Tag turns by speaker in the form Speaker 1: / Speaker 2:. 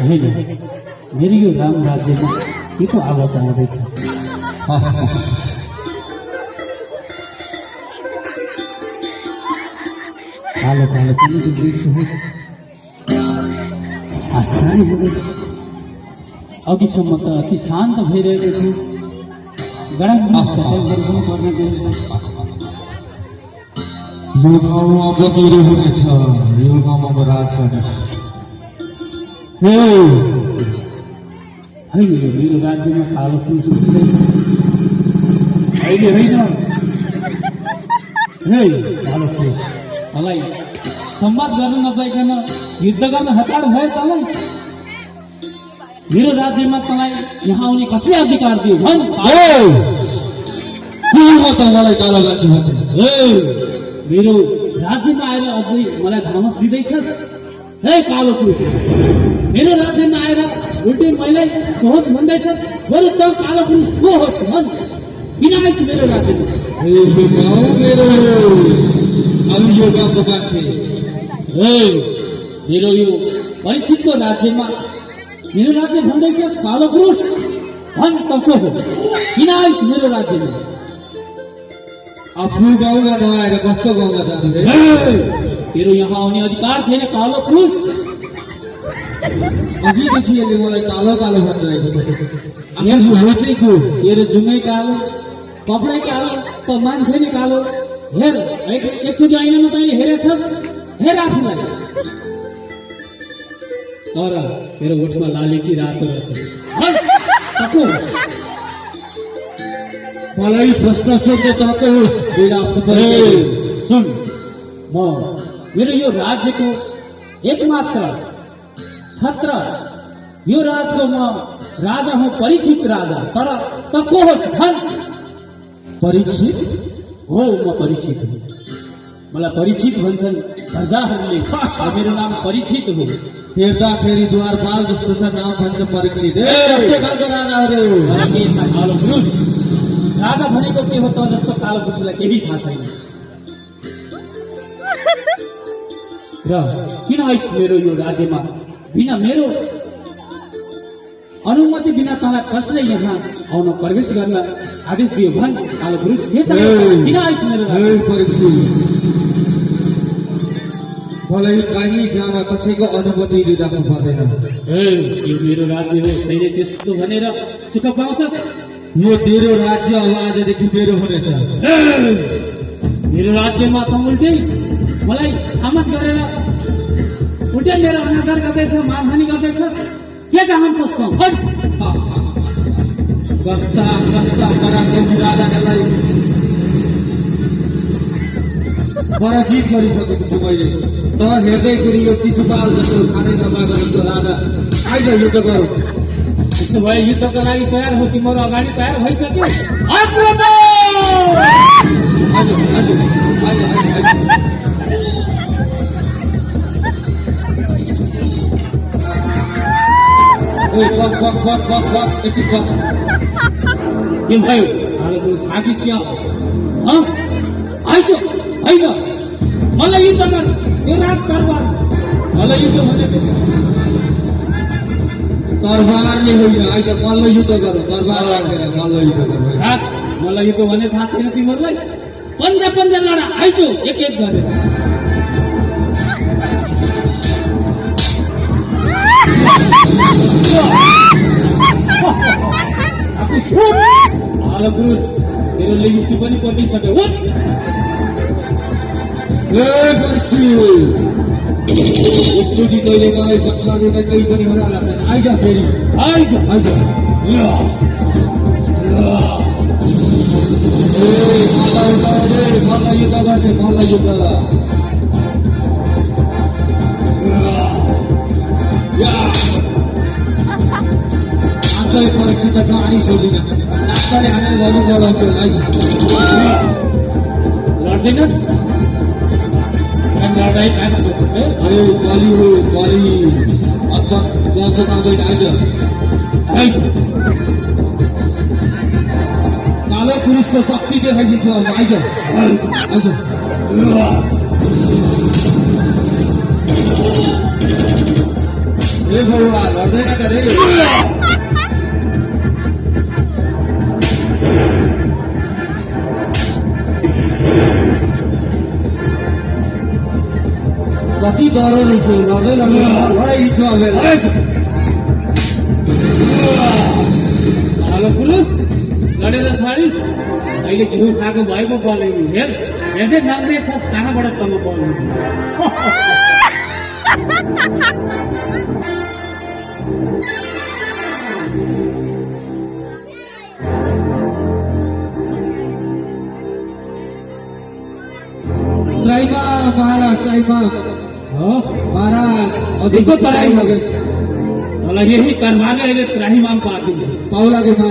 Speaker 1: होइन मेरो यो राम राज्यमा के को आवाज आउँदैछ कालो कालो पनि देख्दैछु आश्चर्य हुँदैछ अघिसम्म त अति शान्त भइरहेको थियो गडाङ सफल गर्नुपर्ने
Speaker 2: यो गाउँमा अब मेरो हुनेछ यो गाउँमा म राज गर्नेछ
Speaker 1: होइन यो मेरो राज्यमा कालो फुल सुक्दैछ अहिले होइन हे कालो फुल मलाई संवाद गर्न नपाइकन युद्ध गर्न हतार भयो तँलाई मेरो राज्यमा तँलाई यहाँ आउने कसले अधिकार दियो भन्
Speaker 2: मलाई कालो राज्य
Speaker 1: मेरो राज्यमा आएर अझै मलाई धमस दिँदैछस् हे कालो पुरुष मेरो राज्यमा आएर उल्टै मैले होस् भन्दैछस् बरु त कालो पुरुष को होस् भन् किन आइछ मेरो राज्यमा
Speaker 2: यो गाउँको मान्छे
Speaker 1: मेरो यो परिचितको राज्यमा मेरो राज्य भन्दैछस् कालो पुरुष भन् त को हो किन आइछ मेरो राज्यमा
Speaker 2: आफ्नो गाउँमा नआएर कसको गाउँमा जानु
Speaker 1: तेरो यहाँ आउने अधिकार छैन कालो पुरुष
Speaker 2: अघिदेखि यसले मलाई कालो कालो भनिरहेको छ
Speaker 1: तेरो जुङ्गै कालो कपडै कालो त मान्छे नै कालो हेर एकचोटि ऐनामा तैँले हेरेछस् हेर आफूलाई तर मेरो ओठमा लालिची रातो रहेछ
Speaker 2: मलाई प्रश्न सोध्ने तर्क होस्
Speaker 1: सुन म मेरो यो राज्यको एकमात्र छत्र यो राज्यको म राजा हुँ परिचित राजा तर त को होस् भन्
Speaker 2: परीक्षित
Speaker 1: हो म परिचित हुँ मलाई परिचित भन्छन् प्रजाहरूले मेरो नाम परिचित हो
Speaker 2: हेर्दाखेरि द्वारपाल जस्तो छ नाम भन्छ परीक्षित
Speaker 1: कालो पुरुष राजा भनेको के हो त जस्तो कालो पुरुषलाई केही थाहा छैन र किन आइस मेरो यो राज्यमा बिना मेरो अनुमति बिना तँलाई कसले यहाँ आउन प्रवेश गर्न आदेश दियो भन् कालो पुरुष के किन आइस मेरो
Speaker 2: मलाई कहीँ जान कसैको अनुमति लिइराख्नु पर्दैन
Speaker 1: यो मेरो राज्य हो छैन त्यस्तो भनेर सुख पाउँछस्
Speaker 2: यो तेरो राज्य अब आजदेखि मेरो हुनेछ
Speaker 1: मेरो राज्यमा त उल्टै मलाई आमाज गरेर उल्टै मेरो अनादर गर्दैछ मानहानि गर्दैछस् के चाहन्छस् त
Speaker 2: कस्ता कस्ता पराक्रमी राजालाई पराजित गरिसकेको छु मैले त हेर्दैखेरि यो शिशुपाल जस्तो खानै नपाएको राजा आइज युद्ध गरौँ
Speaker 1: त्यसो भए युद्धको लागि तयार हो तिम्रो अगाडि तयार भइसक्यो के भयो थाकिस् क्या आइज होइन मलाई युद्ध गर यो रात दरबार मलाई युद्ध भनेको
Speaker 2: तरबारले होइन आइज मल्ल युद्ध गरौँ तरबार राखेर मल्ल युद्ध गरौँ
Speaker 1: मलाई युद्ध भन्ने थाहा छैन तिमीहरूलाई पन्जा पन्जा लडा आइज एक एक गरेर कालो पुरुष मेरो लिपस्टिक पनि पटिसक्यो
Speaker 2: एकचोटि तैँले मलाई पछाडिँदा केही पनि हराएको छैन आइज फेरि आइज मलाई युद्ध गर्ने मलाई युद्ध आजै परीक्षित कहानी छोड्दिन डाक्टरले हामीलाई भन्नु गराउँछु आइज
Speaker 1: लड्दैनस् लडाई
Speaker 2: अरे कली हो कली अथवा गाउँको गाउँदैन आइज कालो पुरुषको शक्ति देखाइदिन्छ आइज आइज हे भगवान् लड्दैन त रे कति डह्रो रहेछ लड्दैन लडाइ इच्छा
Speaker 1: हेलो पुरुष लडेर छाडिस् अहिले घिउ खाएको भएको बल हेर हेर्दै नाम्रे छस् कहाँबाट तल बल
Speaker 2: ट्राइमा महाराज ट्राइमा महाराज
Speaker 1: अधिक पढाइ मलाई यही कर्माले अहिले त्राहिमाम पार्दिन्छ
Speaker 2: पाउलाको महाराज